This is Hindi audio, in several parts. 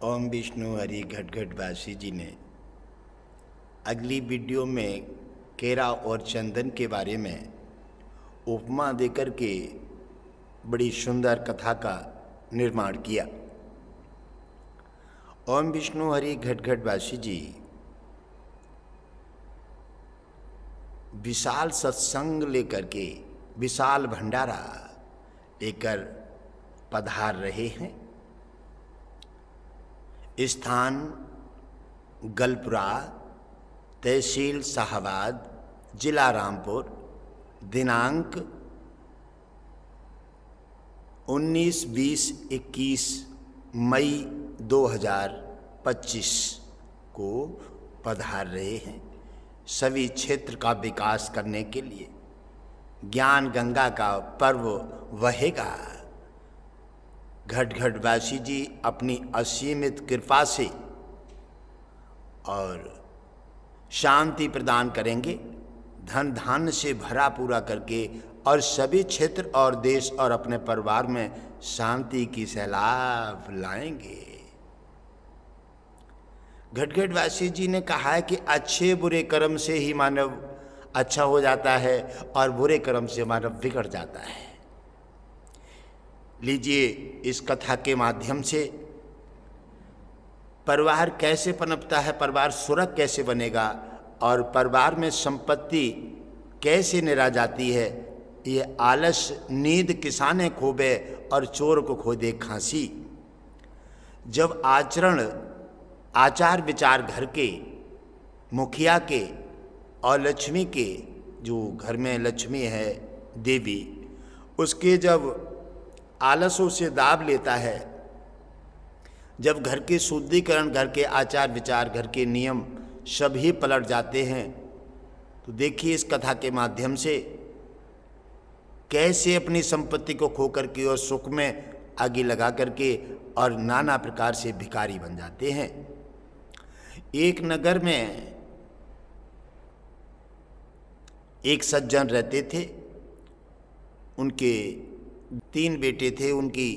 ओम विष्णु हरि घटघटवासी जी ने अगली वीडियो में केरा और चंदन के बारे में उपमा देकर के बड़ी सुंदर कथा का निर्माण किया। ओम विष्णु हरि घटघटवासी जी विशाल सत्संग लेकर के विशाल भंडारा लेकर पधार रहे हैं। स्थान गलपुरा, तहसील शाहबाद, जिला रामपुर, दिनांक 19, 20, 21 मई 2025 को पधार रहे हैं। सभी क्षेत्र का विकास करने के लिए ज्ञान गंगा का पर्व वहेगा। घटघटवासी जी अपनी असीमित कृपा से और शांति प्रदान करेंगे, धन धान्य से भरा पूरा करके, और सभी क्षेत्र और देश और अपने परिवार में शांति की सैलाब लाएंगे। घटघटवासी जी ने कहा है कि अच्छे बुरे कर्म से ही मानव अच्छा हो जाता है और बुरे कर्म से मानव बिगड़ जाता है। लीजिए, इस कथा के माध्यम से परिवार कैसे पनपता है, परिवार सुरग कैसे बनेगा और परिवार में संपत्ति कैसे निरा जाती है। ये आलस नींद किसाने खोबे और चोर को खो दे खांसी। जब आचार विचार घर के मुखिया के और लक्ष्मी के, जो घर में लक्ष्मी है देवी, उसके जब आलसों से दाब लेता है, जब घर के शुद्धिकरण, घर के आचार विचार, घर के नियम सभी पलट जाते हैं, तो देखिए इस कथा के माध्यम से कैसे अपनी संपत्ति को खो करके और सुख में आगे लगा करके और नाना प्रकार से भिखारी बन जाते हैं। एक नगर में एक सज्जन रहते थे। उनके 3 बेटे थे। उनकी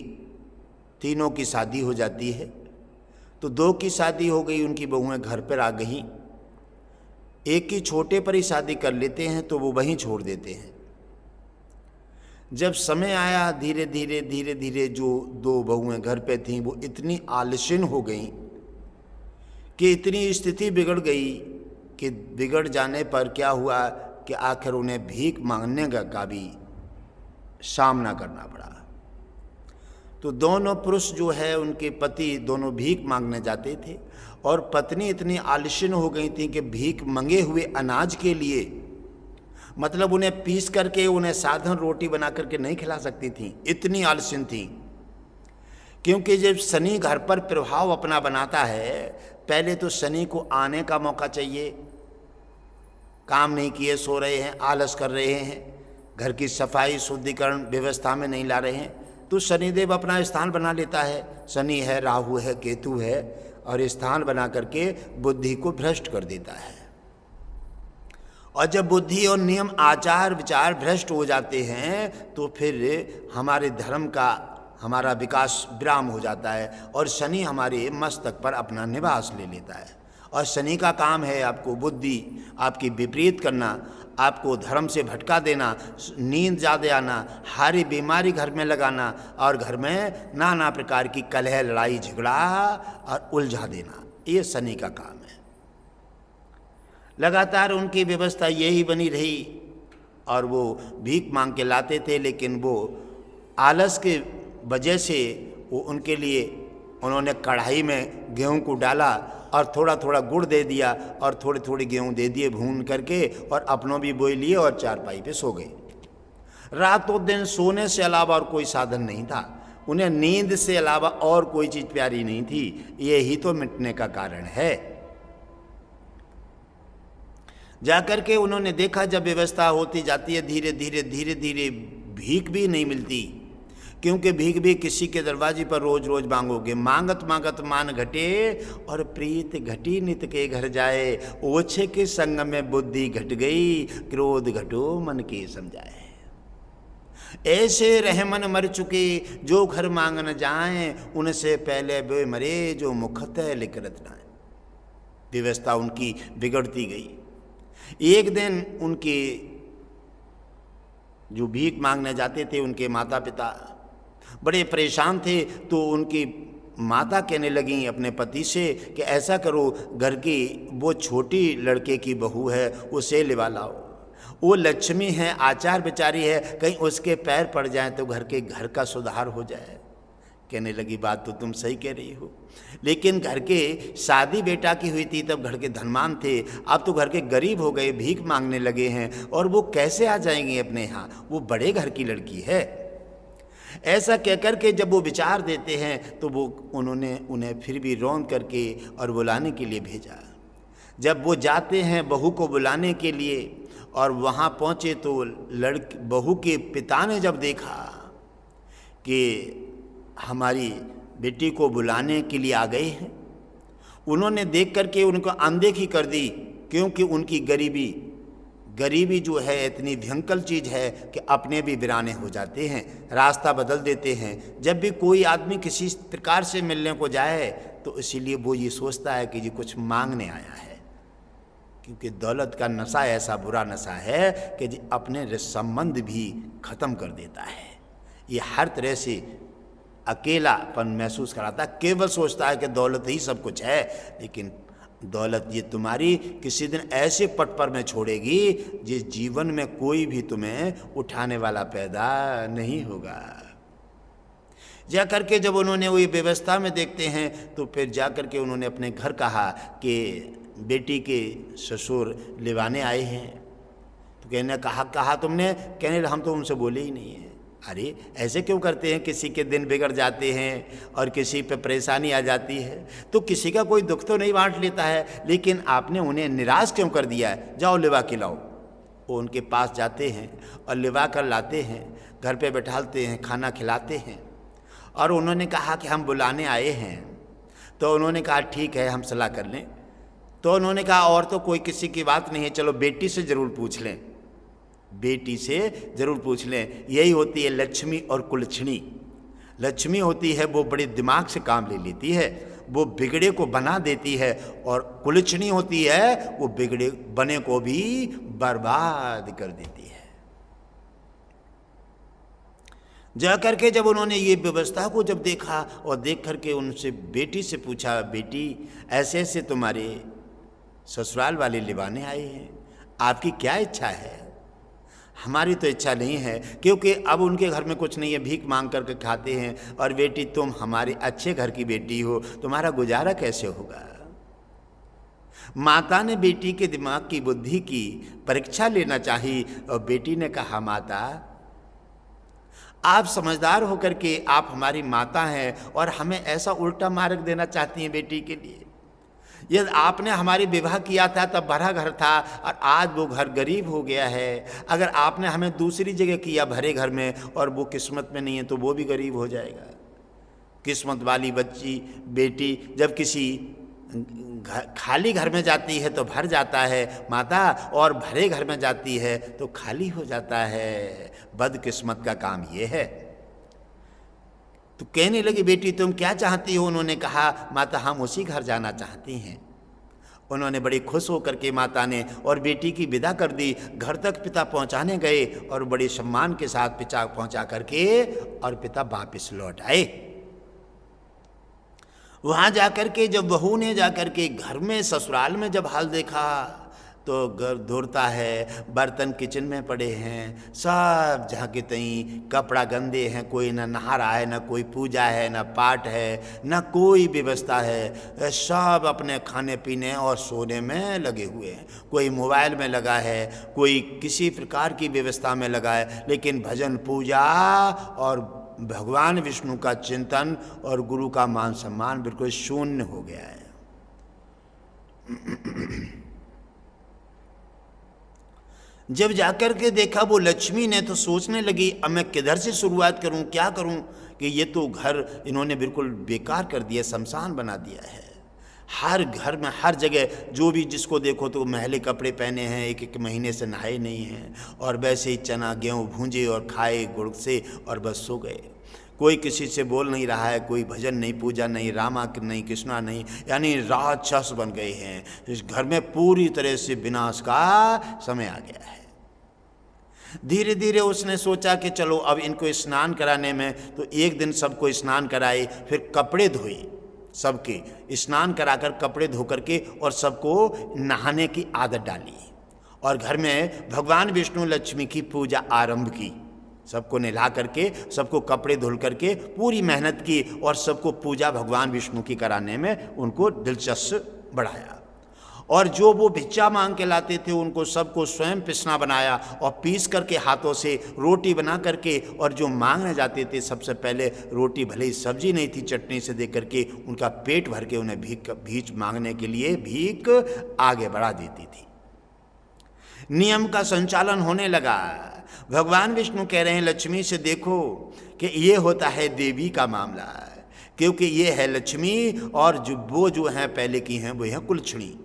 तीनों की शादी हो जाती है, तो 2 की शादी हो गई, उनकी बहुएं घर पर आ गईं। एक की छोटे पर ही शादी कर लेते हैं तो वो वहीं छोड़ देते हैं। जब समय आया, धीरे धीरे जो 2 बहुएं घर पे थीं वो इतनी आलसीन हो गईं कि इतनी स्थिति बिगड़ गई कि बिगड़ जाने पर क्या हुआ कि आखिर उन्हें भीख मांगने का भी सामना करना पड़ा। तो दोनों पुरुष जो है, उनके पति दोनों भीख मांगने जाते थे और पत्नी इतनी आलसीन हो गई थी कि भीख मंगे हुए अनाज के लिए, मतलब उन्हें पीस करके उन्हें साधन रोटी बना करके नहीं खिला सकती थी, इतनी आलसीन थी। क्योंकि जब शनि घर पर प्रभाव अपना बनाता है, पहले तो शनि को आने का मौका चाहिए। काम नहीं किए, सो रहे हैं, आलस कर रहे हैं, घर की सफाई शुद्धिकरण व्यवस्था में नहीं ला रहे हैं, तो शनिदेव अपना स्थान बना लेता है। शनि है, राहु है, केतु है, और स्थान बना करके बुद्धि को भ्रष्ट कर देता है। और जब बुद्धि और नियम आचार विचार भ्रष्ट हो जाते हैं तो फिर हमारे धर्म का, हमारा विकास विराम हो जाता है और शनि हमारे मस्तक पर अपना निवास ले लेता है। और शनि का काम है आपको बुद्धि, आपकी विपरीत करना, आपको धर्म से भटका देना, नींद ज़्यादा आना, हारी बीमारी घर में लगाना और घर में नाना प्रकार की कलह, लड़ाई झगड़ा और उलझा देना। ये शनि का काम है। लगातार उनकी व्यवस्था यही बनी रही और वो भीख मांग के लाते थे, लेकिन वो आलस के वजह से वो उनके लिए उन्होंने कढ़ाई में गेहूं को डाला और थोड़ा थोड़ा गुड़ दे दिया और थोड़ी थोड़ी गेहूं दे दिए भून करके, और अपनों भी बोई लिए और चारपाई पे सो गए। रातों दिन सोने से अलावा और कोई साधन नहीं था। उन्हें नींद से अलावा और कोई चीज़ प्यारी नहीं थी। यही तो मिटने का कारण है। जाकर के उन्होंने देखा, जब व्यवस्था होती जाती है धीरे धीरे भीख भी नहीं मिलती, क्योंकि भीख भी किसी के दरवाजे पर रोज रोज मांगोगे। मांगत मांगत मान घटे और प्रीत घटी नित के घर जाए। ओछे के संग में बुद्धि घट गई, क्रोध घटो मन के समझाए। ऐसे रहमन मर चुके जो घर मांग न जाएं, उनसे पहले वे मरे जो मुखतः लिखत नाएं। व्यवस्था उनकी बिगड़ती गई। एक दिन उनके जो भीख मांगने जाते थे उनके माता पिता बड़े परेशान थे, तो उनकी माता कहने लगी अपने पति से कि ऐसा करो, घर की वो छोटी लड़के की बहू है उसे लिवा लाओ, वो लक्ष्मी है, आचार बेचारी है, कहीं उसके पैर पड़ जाए तो घर का सुधार हो जाए। कहने लगी बात तो तुम सही कह रही हो, लेकिन घर के शादी बेटा की हुई थी तब घर के धनवान थे, अब तो घर के गरीब हो गए, भीख मांगने लगे हैं, और वो कैसे आ जाएंगे अपने यहाँ, वो बड़े घर की लड़की है। ऐसा कहकर के जब वो विचार देते हैं तो वो उन्होंने उन्हें फिर भी रौंद करके और बुलाने के लिए भेजा। जब वो जाते हैं बहू को बुलाने के लिए और वहाँ पहुँचे तो बहू के पिता ने जब देखा कि हमारी बेटी को बुलाने के लिए आ गए हैं, उन्होंने देख करके उनको अनदेखी कर दी, क्योंकि उनकी गरीबी जो है इतनी भयंकर चीज़ है कि अपने भी वीराने हो जाते हैं, रास्ता बदल देते हैं। जब भी कोई आदमी किसी प्रकार से मिलने को जाए तो इसीलिए वो ये सोचता है कि ये कुछ मांगने आया है, क्योंकि दौलत का नशा ऐसा बुरा नशा है कि जी अपने संबंध भी ख़त्म कर देता है। ये हर तरह से अकेलापन महसूस कराता है, केवल सोचता है कि दौलत ही सब कुछ है, लेकिन दौलत ये तुम्हारी किसी दिन ऐसे पट पर में छोड़ेगी जिस जीवन में कोई भी तुम्हें उठाने वाला पैदा नहीं होगा। जा करके जब उन्होंने वो व्यवस्था में देखते हैं तो फिर जा करके उन्होंने अपने घर कहा कि बेटी के ससुर लिवाने आए हैं। तो कहने कहा तुमने? कहने हम तो उनसे बोले ही नहीं है। अरे ऐसे क्यों करते हैं, किसी के दिन बिगड़ जाते हैं और किसी पे परेशानी आ जाती है तो किसी का कोई दुख तो नहीं बांट लेता है, लेकिन आपने उन्हें निराश क्यों कर दिया है, जाओ लिवा के लाओ। वो उनके पास जाते हैं और लिवा कर लाते हैं, घर पे बैठाते हैं, खाना खिलाते हैं। और उन्होंने कहा कि हम बुलाने आए हैं, तो उन्होंने कहा ठीक है हम सलाह कर लें। तो उन्होंने कहा और तो कोई किसी की बात नहीं है, चलो बेटी से ज़रूर पूछ लें, बेटी से ज़रूर पूछ लें। यही होती है लक्ष्मी और कुलक्षणी। लक्ष्मी होती है वो बड़े दिमाग से काम ले लेती है, वो बिगड़े को बना देती है, और कुलक्षणी होती है वो बिगड़े बने को भी बर्बाद कर देती है। जा करके जब उन्होंने ये व्यवस्था को जब देखा और देख करके उनसे बेटी से पूछा, बेटी ऐसे ऐसे तुम्हारे ससुराल वाले लिवाने आए हैं, आपकी क्या इच्छा है? हमारी तो इच्छा नहीं है, क्योंकि अब उनके घर में कुछ नहीं है, भीख मांग करके खाते हैं, और बेटी तुम हमारे अच्छे घर की बेटी हो, तुम्हारा गुजारा कैसे होगा? माता ने बेटी के दिमाग की बुद्धि की परीक्षा लेना चाहिए, और बेटी ने कहा माता आप समझदार होकर के आप हमारी माता हैं और हमें ऐसा उल्टा मार्ग देना चाहती हैं बेटी के लिए। यदि आपने हमारी विवाह किया था तब भरा घर था और आज वो घर गरीब हो गया है, अगर आपने हमें दूसरी जगह किया भरे घर में और वो किस्मत में नहीं है तो वो भी गरीब हो जाएगा। किस्मत वाली बच्ची बेटी जब किसी खाली घर में जाती है तो भर जाता है माता, और भरे घर में जाती है तो खाली हो जाता है। बदकिस्मत का काम ये है। तो कहने लगी बेटी तुम क्या चाहती हो? उन्होंने कहा माता हम उसी घर जाना चाहती हैं। उन्होंने बड़ी खुश होकर के माता ने और बेटी की विदा कर दी। घर तक पिता पहुंचाने गए और बड़े सम्मान के साथ पिता पहुंचा करके और पिता वापस लौट आए। वहाँ जाकर के जब बहू ने जाकर के घर में ससुराल में जब हाल देखा तो घर धोता है, बर्तन किचन में पड़े हैं, सब जहाँ के तहीं कपड़ा गंदे हैं, कोई ना नहा रहा है, ना कोई पूजा है, ना पाठ है, ना कोई व्यवस्था है, सब अपने खाने पीने और सोने में लगे हुए हैं। कोई मोबाइल में लगा है, कोई किसी प्रकार की व्यवस्था में लगा है, लेकिन भजन पूजा और भगवान विष्णु का चिंतन और गुरु का मान सम्मान बिल्कुल शून्य हो गया है। जब जाकर के देखा वो लक्ष्मी ने तो सोचने लगी अब मैं किधर से शुरुआत करूं, क्या करूं कि ये तो घर इन्होंने बिल्कुल बेकार कर दिया, शमशान बना दिया है। हर घर में हर जगह जो भी जिसको देखो तो मैले कपड़े पहने हैं, एक एक महीने से नहाए नहीं हैं, और वैसे ही चना गेहूँ भूंजे और खाए गुड़ से और बस सो गए। कोई किसी से बोल नहीं रहा है, कोई भजन नहीं, पूजा नहीं, रामा नहीं, कृष्णा नहीं, यानी राक्षस बन गए हैं। इस घर में पूरी तरह से विनाश का समय आ गया है। धीरे धीरे उसने सोचा कि चलो अब इनको स्नान कराने में, तो एक दिन सबको स्नान कराए, फिर कपड़े धोए, सबके स्नान कराकर कपड़े धो करके और सबको नहाने की आदत डाली, और घर में भगवान विष्णु लक्ष्मी की पूजा आरंभ की। सबको नहला करके, सबको कपड़े धुल करके पूरी मेहनत की, और सबको पूजा भगवान विष्णु की कराने में उनको दिलचस्प बढ़ाया। और जो वो भिक्षा मांग के लाते थे उनको सबको स्वयं पिसना बनाया, और पीस करके हाथों से रोटी बना करके, और जो मांगने जाते थे सबसे पहले रोटी, भले ही सब्जी नहीं थी, चटनी से दे करके उनका पेट भर के उन्हें भीख मांगने के लिए भीख आगे बढ़ा देती थी। नियम का संचालन होने लगा। भगवान विष्णु कह रहे हैं लक्ष्मी से, देखो कि ये होता है देवी का मामला, क्योंकि ये है लक्ष्मी, और जो हैं पहले की हैं वो हैं कुलछणी।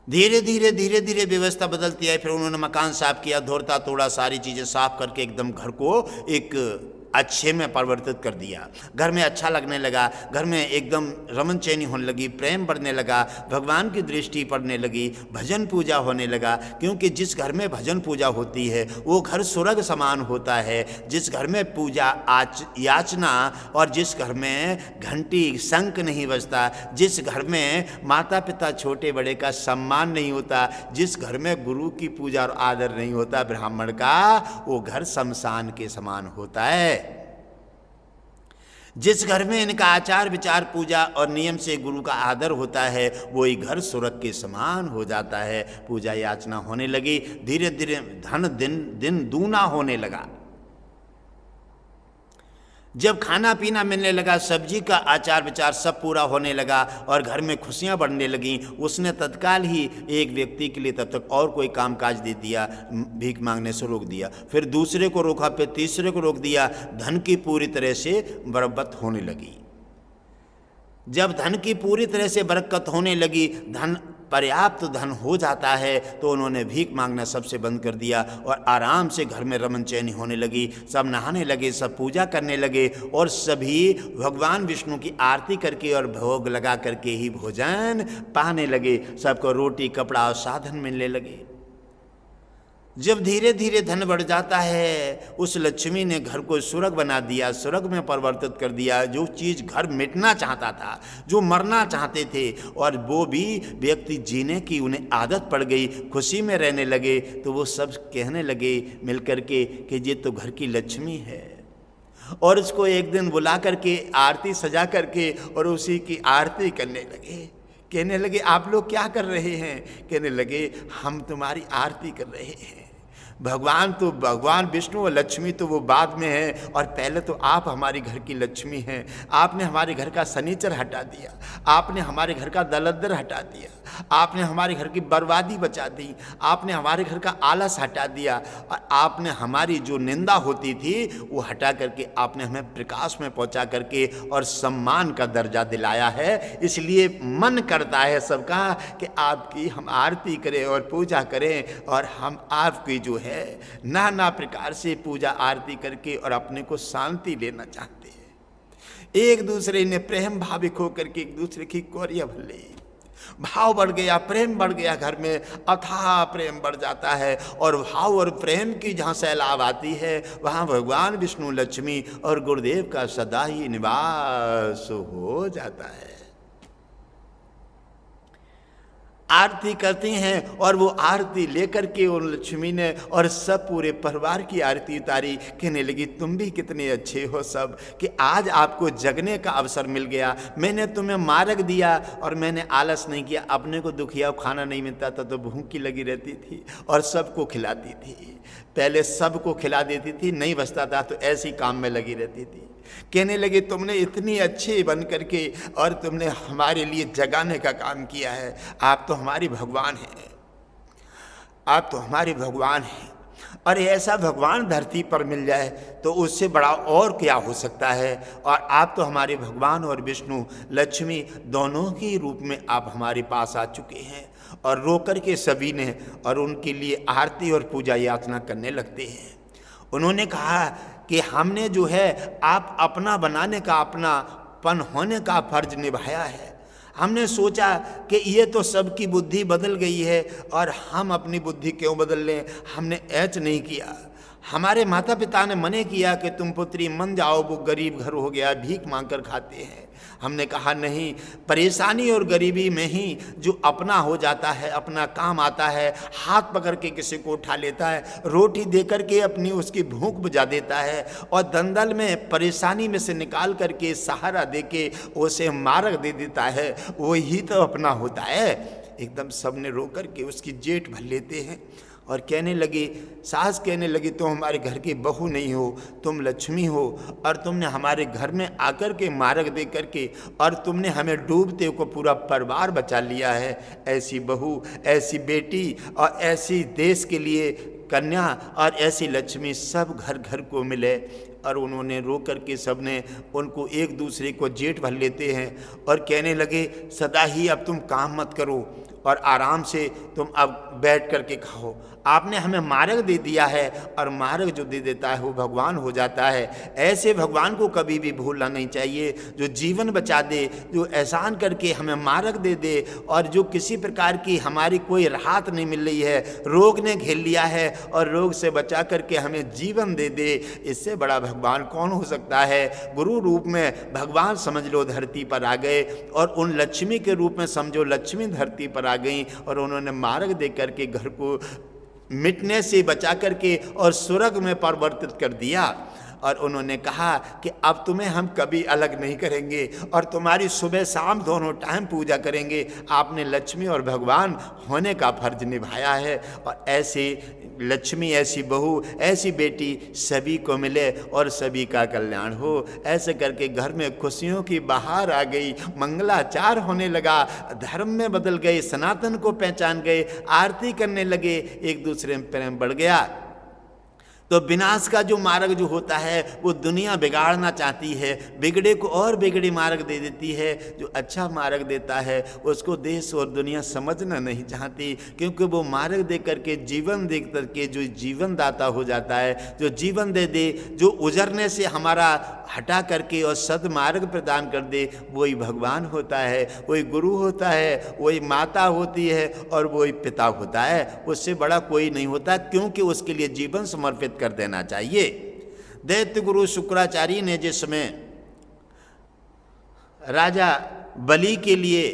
धीरे धीरे व्यवस्था बदलती है। फिर उन्होंने मकान साफ किया, धोता तोड़ा, सारी चीज़ें साफ करके एकदम घर को एक अच्छे में परिवर्तित कर दिया। घर में अच्छा लगने लगा, घर में एकदम रमन चैनी होने लगी, प्रेम बढ़ने लगा, भगवान की दृष्टि पड़ने लगी, भजन पूजा होने लगा। क्योंकि जिस घर में भजन पूजा होती है वो घर स्वर्ग समान होता है। जिस घर में पूजा याचना, और जिस घर में घंटी शंख नहीं बजता, जिस घर में माता पिता छोटे बड़े का सम्मान नहीं होता, जिस घर में गुरु की पूजा और आदर नहीं होता ब्राह्मण का, वो घर शमशान के समान होता है। जिस घर में इनका आचार विचार पूजा और नियम से गुरु का आदर होता है वही घर स्वर्ग के समान हो जाता है। पूजा याचना होने लगी, धीरे धीरे धन दिन दूना होने लगा। जब खाना पीना मिलने लगा, सब्जी का आचार विचार सब पूरा होने लगा और घर में खुशियां बढ़ने लगीं, उसने तत्काल ही एक व्यक्ति के लिए तब तक और कोई कामकाज दे दिया, भीख मांगने से रोक दिया। फिर दूसरे को रोका, फिर तीसरे को रोक दिया। धन की पूरी तरह से बरकत होने लगी। जब धन की पूरी तरह से बरकत होने लगी, धन पर्याप्त धन हो जाता है, तो उन्होंने भीख मांगना सबसे बंद कर दिया और आराम से घर में रमन चैनी होने लगी। सब नहाने लगे, सब पूजा करने लगे और सभी भगवान विष्णु की आरती करके और भोग लगा करके ही भोजन पाने लगे। सबको रोटी कपड़ा और साधन मिलने लगे। जब धीरे धीरे धन बढ़ जाता है, उस लक्ष्मी ने घर को स्वर्ग बना दिया, स्वर्ग में परिवर्तित कर दिया। जो चीज़ घर मिटना चाहता था, जो मरना चाहते थे, और वो भी व्यक्ति जीने की उन्हें आदत पड़ गई, खुशी में रहने लगे, तो वो सब कहने लगे मिल कर के कि ये तो घर की लक्ष्मी है। और उसको एक दिन बुला करके आरती सजा करके और उसी की आरती करने लगे। कहने लगे आप लोग क्या कर रहे हैं? कहने लगे हम तुम्हारी आरती कर रहे हैं। भगवान विष्णु और लक्ष्मी तो वो बाद में है, और पहले तो आप हमारे घर की लक्ष्मी हैं। आपने हमारे घर का सनीचर हटा दिया, आपने हमारे घर का दलदर हटा दिया, आपने हमारे घर की बर्बादी बचा दी, आपने हमारे घर का आलस हटा दिया, और आपने हमारी जो निंदा होती थी वो हटा करके आपने हमें प्रकाश में पहुंचा करके और सम्मान का दर्जा दिलाया है। इसलिए मन करता है सबका कि आपकी हम आरती करें और पूजा करें, और हम आपकी जो है नाना प्रकार से पूजा आरती करके और अपने को शांति लेना चाहते हैं। एक दूसरे ने प्रेम भाविक होकर के एक दूसरे की कोरिया भले भाव बढ़ गया, प्रेम बढ़ गया, घर में अथाह प्रेम बढ़ जाता है। और भाव और प्रेम की जहाँ सैलाब आती है वहाँ भगवान विष्णु लक्ष्मी और गुरुदेव का सदा ही निवास हो जाता है। आरती करती हैं और वो आरती लेकर के उन लक्ष्मी ने और सब पूरे परिवार की आरती उतारी। कहने लगी तुम भी कितने अच्छे हो सब, कि आज आपको जगने का अवसर मिल गया। मैंने तुम्हें मार्ग दिया और मैंने आलस नहीं किया। अपने को दुखिया खाना नहीं मिलता था तो भूखी लगी रहती थी और सबको खिलाती थी। पहले सबको खिला देती थी, नहीं बचता था तो ऐसी काम में लगी रहती थी। कहने लगे तुमने इतनी अच्छी बन करके और तुमने हमारे लिए जगाने का काम किया है। आप तो हमारी भगवान हैं, आप तो हमारे भगवान हैं। और ऐसा भगवान धरती पर मिल जाए तो उससे बड़ा और क्या हो सकता है। और आप तो हमारे भगवान और विष्णु लक्ष्मी दोनों के रूप में आप हमारे पास आ चुके हैं। और रो कर के सभी ने और उनके लिए आरती और पूजा याचना करने लगते हैं। उन्होंने कहा कि हमने जो है आप अपना बनाने का, अपनापन होने का फर्ज निभाया है। हमने सोचा कि ये तो सबकी बुद्धि बदल गई है और हम अपनी बुद्धि क्यों बदल लें। हमने ऐच नहीं किया। हमारे माता पिता ने मने किया कि तुम पुत्री मन जाओ, वो गरीब घर हो गया, भीख मांग कर खाते हैं। हमने कहा नहीं, परेशानी और गरीबी में ही जो अपना हो जाता है, अपना काम आता है, हाथ पकड़ के किसी को उठा लेता है, रोटी दे करके अपनी उसकी भूख बुझा देता है और दंदल में परेशानी में से निकाल करके सहारा दे के उसे मार्ग दे देता है, वही तो अपना होता है। एकदम सबने रो करके उसकी जेठ भर लेते हैं और कहने लगी, सास कहने लगी, तुम हमारे घर की बहू नहीं हो, तुम लक्ष्मी हो और तुमने हमारे घर में आकर के मार्ग दे करके और तुमने हमें डूबते को पूरा परिवार बचा लिया है। ऐसी बहू, ऐसी बेटी और ऐसी देश के लिए कन्या और ऐसी लक्ष्मी सब घर घर को मिले। और उन्होंने रो करके सबने उनको एक दूसरे को जेठ भर लेते हैं और कहने लगे, सदा ही अब तुम काम मत करो और आराम से तुम अब बैठ करके खाओ। आपने हमें मार्ग दे दिया है और मार्ग जो दे देता है वो भगवान हो जाता है। ऐसे भगवान को कभी भी भूलना नहीं चाहिए, जो जीवन बचा दे, जो एहसान करके हमें मार्ग दे दे और जो किसी प्रकार की हमारी कोई राहत नहीं मिल रही है, रोग ने घेर लिया है और रोग से बचा करके हमें जीवन दे दे। इससे बड़ा भगवान कौन हो सकता है। गुरु रूप में भगवान समझ लो धरती पर आ गए और उन लक्ष्मी के रूप में समझो लक्ष्मी धरती पर आ गई और उन्होंने मार्ग दे करके घर को मिटने से बचा करके और स्वर्ग में परिवर्तित कर दिया। और उन्होंने कहा कि अब तुम्हें हम कभी अलग नहीं करेंगे और तुम्हारी सुबह शाम दोनों टाइम पूजा करेंगे। आपने लक्ष्मी और भगवान होने का फर्ज निभाया है। और ऐसी लक्ष्मी, ऐसी बहू, ऐसी बेटी सभी को मिले और सभी का कल्याण हो। ऐसे करके घर में खुशियों की बहार आ गई, मंगलाचार होने लगा, धर्म में बदल गए, सनातन को पहचान गए, आरती करने लगे, एक दूसरे में प्रेम बढ़ गया। तो विनाश का जो मार्ग जो होता है वो दुनिया बिगाड़ना चाहती है, बिगड़े को और बिगड़े मार्ग दे देती है। जो अच्छा मार्ग देता है उसको देश और दुनिया समझना नहीं चाहती, क्योंकि वो मार्ग दे करके, जीवन दे करके जो जीवन दाता हो जाता है, जो जीवन दे दे, जो उजरने से हमारा हटा करके और सदमार्ग प्रदान कर दे, वही भगवान होता है, वही गुरु होता है, वही माता होती है और वही पिता होता है। उससे बड़ा कोई नहीं होता, क्योंकि उसके लिए जीवन समर्पित कर देना चाहिए। दैत्य गुरु शुक्राचार्य ने जिस समय राजा बलि के लिए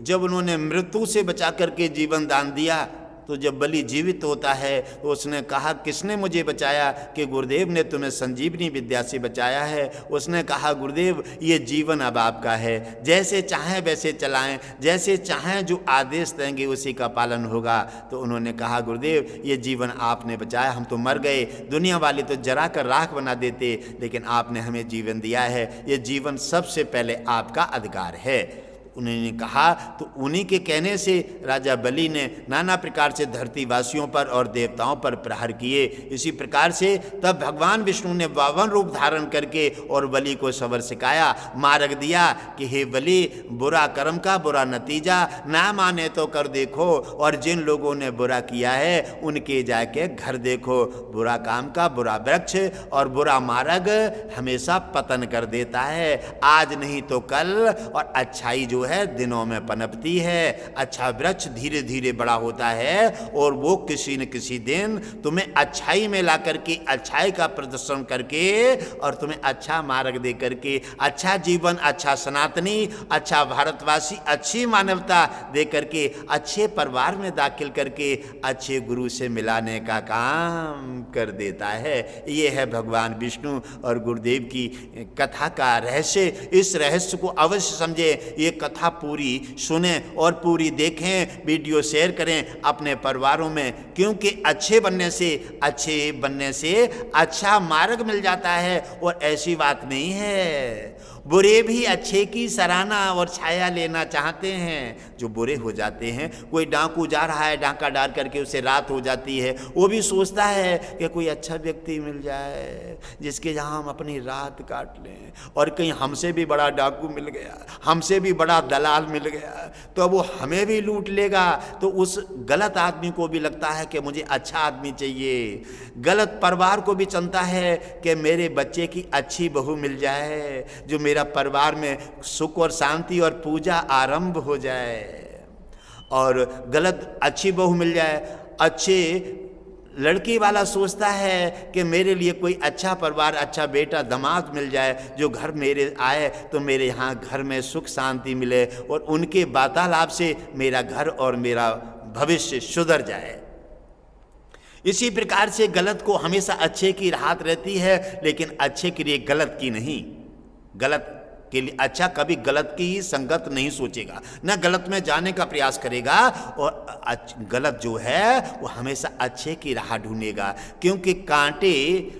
जब उन्होंने मृत्यु से बचा करके जीवन दान दिया, तो जब बलि जीवित होता है तो उसने कहा, किसने मुझे बचाया? कि गुरुदेव ने तुम्हें संजीवनी विद्या से बचाया है। उसने कहा, गुरुदेव ये जीवन अब आपका है, जैसे चाहें वैसे चलाएं, जैसे चाहें जो आदेश देंगे उसी का पालन होगा। तो उन्होंने कहा, गुरुदेव ये जीवन आपने बचाया, हम तो मर गए, दुनिया वाले तो जरा कर राख बना देते, लेकिन आपने हमें जीवन दिया है, ये जीवन सबसे पहले आपका अधिकार है। उन्होंने कहा, तो उन्हीं के कहने से राजा बलि ने नाना प्रकार से धरतीवासियों पर और देवताओं पर प्रहार किए। इसी प्रकार से तब भगवान विष्णु ने 52 रूप धारण करके और बलि को सबर सिखाया, मार्ग दिया कि हे बलि, बुरा कर्म का बुरा नतीजा ना माने तो कर देखो, और जिन लोगों ने बुरा किया है उनके जाके घर देखो। बुरा काम का बुरा वृक्ष और बुरा मार्ग हमेशा पतन कर देता है, आज नहीं तो कल, और अच्छाई जो है दिनों में पनपती है। अच्छा वृक्ष धीरे धीरे बड़ा होता है और वो किसी न किसी दिन तुम्हें अच्छाई में ला करके, अच्छाई का प्रदर्शन करके और तुम्हें अच्छा मार्ग दे करके, अच्छा जीवन, अच्छा सनातनी, अच्छा भारतवासी, अच्छी मानवता दे करके, अच्छे परिवार में दाखिल करके अच्छे गुरु से मिलाने का काम कर देता है। ये है भगवान विष्णु और गुरुदेव की कथा का रहस्य। इस रहस्य को अवश्य समझे, ये कथा पूरी सुने और पूरी देखें, वीडियो शेयर करें अपने परिवारों में, क्योंकि अच्छे बनने से अच्छा मार्ग मिल जाता है। और ऐसी बात नहीं है, बुरे भी अच्छे की सराहना और छाया लेना चाहते हैं। जो बुरे हो जाते हैं, कोई डाकू जा रहा है, डाका डाल करके उसे रात हो जाती है, वो भी सोचता है कि कोई अच्छा व्यक्ति मिल जाए जिसके यहाँ हम अपनी रात काट लें, और कहीं हमसे भी बड़ा डाकू मिल गया, हमसे भी बड़ा दलाल मिल गया तो अब वो हमें भी लूट लेगा। तो उस गलत आदमी को भी लगता है कि मुझे अच्छा आदमी चाहिए। गलत परिवार को भी चलता है कि मेरे बच्चे की अच्छी बहू मिल जाए, जो मेरा परिवार में सुख और शांति और पूजा आरंभ हो जाए, और गलत अच्छी बहू मिल जाए। अच्छे लड़की वाला सोचता है कि मेरे लिए कोई अच्छा परिवार, अच्छा बेटा, दामाद मिल जाए, जो घर मेरे आए तो मेरे यहाँ घर में सुख शांति मिले, और उनके वार्तालाप से मेरा घर और मेरा भविष्य सुधर जाए। इसी प्रकार से गलत को हमेशा अच्छे की राहत रहती है, लेकिन अच्छे के लिए गलत की नहीं। गलत के लिए अच्छा कभी गलत की ही संगत नहीं सोचेगा, न गलत में जाने का प्रयास करेगा, और गलत जो है वो हमेशा अच्छे की राह ढूंढेगा। क्योंकि कांटे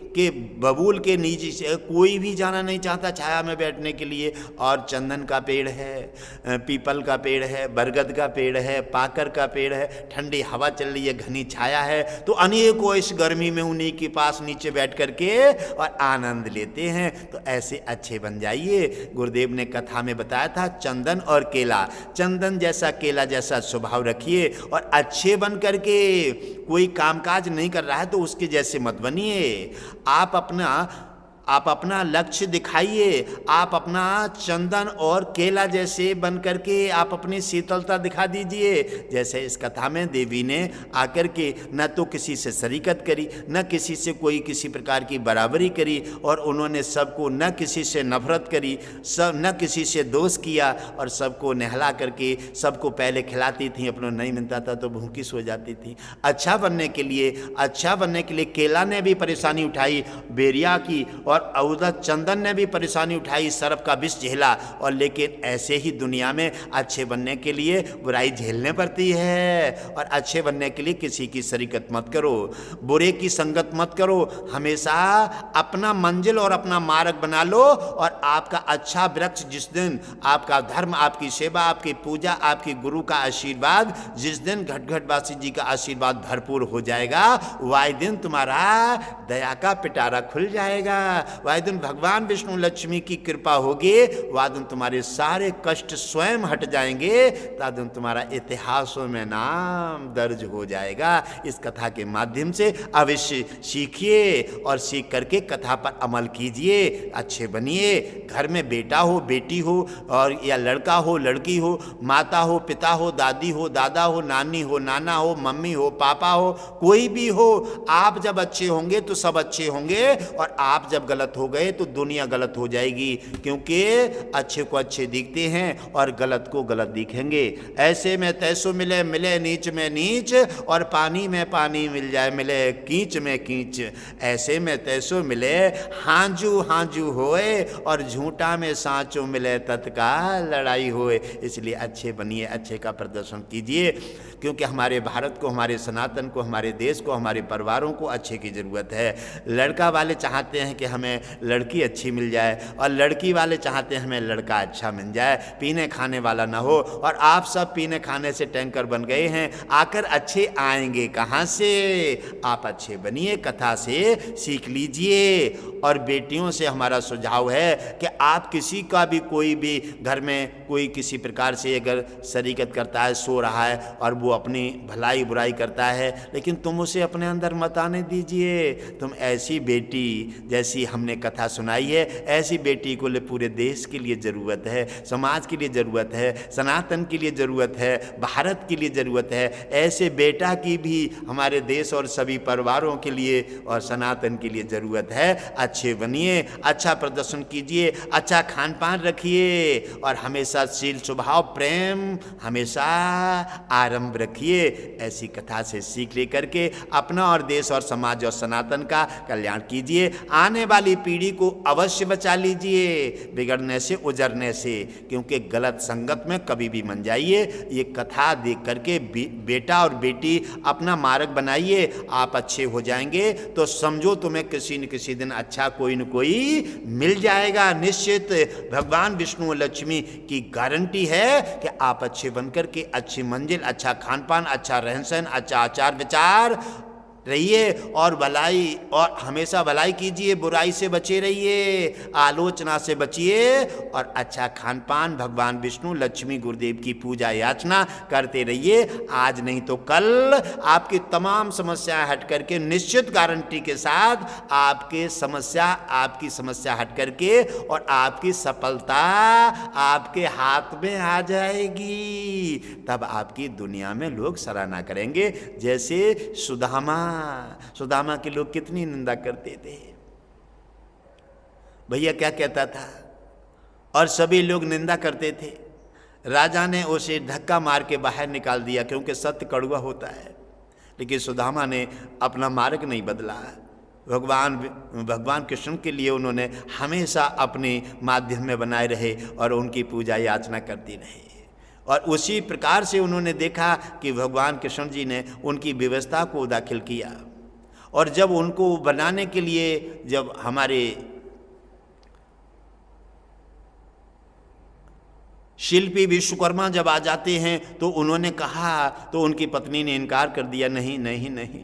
के बबूल के नीचे से कोई भी जाना नहीं चाहता छाया में बैठने के लिए। और चंदन का पेड़ है, पीपल का पेड़ है, बरगद का पेड़ है, पाकर का पेड़ है, ठंडी हवा चल रही है, घनी छाया है, तो अनेकों इस गर्मी में उन्हीं के पास नीचे बैठ करके और आनंद लेते हैं। तो ऐसे अच्छे बन जाइए। गुरुदेव ने कथा में बताया था चंदन और केला। चंदन जैसा, केला जैसा स्वभाव रखिए, और अच्छे बन करके कोई कामकाज नहीं कर रहा है तो उसके जैसे मत बनिए। आप अपना लक्ष्य दिखाइए। आप अपना चंदन और केला जैसे बन करके आप अपनी शीतलता दिखा दीजिए। जैसे इस कथा में देवी ने आकर के न तो किसी से शरीकत करी, न किसी से कोई किसी प्रकार की बराबरी करी, और उन्होंने सबको न किसी से नफरत करी, न किसी से दोष किया, और सबको नहला करके सबको पहले खिलाती थी। अपना नहीं मिलता था तो भूखी सो जाती थी। अच्छा बनने के लिए केला ने भी परेशानी उठाई, बेरिया की, और औरत चंदन ने भी परेशानी उठाई, सर्प का विष झेला। और लेकिन ऐसे ही दुनिया में अच्छे बनने के लिए बुराई झेलने पड़ती है। और अच्छे बनने के लिए किसी की शरीकत मत करो, बुरे की संगत मत करो। हमेशा अपना मंजिल और अपना मार्ग बना लो, और आपका अच्छा वृक्ष जिस दिन, आपका धर्म, आपकी सेवा, आपकी पूजा, आपकी गुरु का आशीर्वाद जिस दिन घटघटवासी जी का आशीर्वाद भरपूर हो जाएगा, वह दिन तुम्हारा दया का पिटारा खुल जाएगा। वह दिन भगवान विष्णु लक्ष्मी की कृपा होगी, वह दिन तुम्हारे सारे कष्ट स्वयं हट जाएंगे। ता दिन तुम्हारा इतिहासों में नाम दर्ज हो जाएगा। इस कथा के माध्यम से अवश्य सीखिए, और सीख करके कथा पर अमल कीजिए। अच्छे बनिए। घर में बेटा हो, बेटी हो, और या लड़का हो, लड़की हो, माता हो, पिता हो, दादी हो, दादा हो, नानी हो, नाना हो, मम्मी हो, पापा हो, कोई भी हो, आप जब अच्छे होंगे तो सब अच्छे होंगे, और आप जब गलत हो गए तो दुनिया गलत हो जाएगी। क्योंकि अच्छे को अच्छे दिखते हैं और गलत को गलत दिखेंगे। ऐसे में तैसो मिले, मिले नीच में नीच, और पानी में पानी मिल जाए, मिले कीच में कीच। ऐसे में तैसो मिले, हांजू हांजू होए, और झूठा में सांचो मिले, तत्काल लड़ाई होए। इसलिए अच्छे बनिए, अच्छे का प्रदर्शन कीजिए। क्योंकि हमारे भारत को, हमारे सनातन को, हमारे देश को, हमारे परिवारों को अच्छे की ज़रूरत है। लड़का वाले चाहते हैं कि हमें लड़की अच्छी मिल जाए, और लड़की वाले चाहते हैं हमें लड़का अच्छा मिल जाए, पीने खाने वाला ना हो। और आप सब पीने खाने से टैंकर बन गए हैं, आकर अच्छे आएंगे कहाँ से? आप अच्छे बनिए, कथा से सीख लीजिए। और बेटियों से हमारा सुझाव है कि आप किसी का भी, कोई भी घर में कोई किसी प्रकार से अगर शरीकत करता है, सो रहा है, और वो अपनी भलाई बुराई करता है, लेकिन तुम उसे अपने अंदर मत आने दीजिए। तुम ऐसी बेटी, जैसी हमने कथा सुनाई है, ऐसी बेटी को पूरे देश के लिए ज़रूरत है, समाज के लिए ज़रूरत है, सनातन के लिए ज़रूरत है, भारत के लिए ज़रूरत है। ऐसे बेटा की भी हमारे देश और सभी परिवारों के लिए और सनातन के लिए ज़रूरत है। अच्छे बनिए, अच्छा प्रदर्शन कीजिए, अच्छा खान पान रखिए, और हमेशा शील स्वभाव, प्रेम हमेशा आरंभ रखिए। ऐसी कथा से सीख लेकर के अपना और देश और समाज और सनातन का कल्याण कीजिए। आने वाले वाली पीढ़ी को अवश्य बचा लीजिए बिगड़ने से, उजरने से, क्योंकि गलत संगत में कभी भी मन जाइए। ये कथा देख करके बेटा और बेटी अपना मार्ग बनाइए, आप अच्छे हो जाएंगे तो समझो तुम्हें किसी न किसी दिन अच्छा कोई न कोई मिल जाएगा निश्चित। भगवान विष्णु और लक्ष्मी की गारंटी है कि आप अच्छे बनकर के अच्छी मंजिल, अच्छा खान पान, अच्छा रहन सहन, अच्छा आचार विचार रहिए और भलाई, और हमेशा भलाई कीजिए, बुराई से बचे रहिए, आलोचना से बचिए और अच्छा खान पान, भगवान विष्णु लक्ष्मी गुरुदेव की पूजा याचना करते रहिए। आज नहीं तो कल आपकी तमाम समस्याएं हट करके, निश्चित गारंटी के साथ आपकी समस्या हट करके और आपकी सफलता आपके हाथ में आ जाएगी। तब आपकी दुनिया में लोग सराहना करेंगे। जैसे सुदामा की लोग कितनी निंदा करते थे, भैया क्या कहता था, और सभी लोग निंदा करते थे। राजा ने उसे धक्का मार के बाहर निकाल दिया, क्योंकि सत्य कड़वा होता है। लेकिन सुदामा ने अपना मार्ग नहीं बदला। भगवान कृष्ण के लिए उन्होंने हमेशा अपने माध्यम में बनाए रहे और उनकी पूजा याचना करती रहे। और उसी प्रकार से उन्होंने देखा कि भगवान कृष्ण जी ने उनकी व्यवस्था को दाखिल किया। और जब उनको बनाने के लिए, जब हमारे शिल्पी विश्वकर्मा जब आ जाते हैं तो उन्होंने कहा, तो उनकी पत्नी ने इनकार कर दिया, नहीं नहीं नहीं,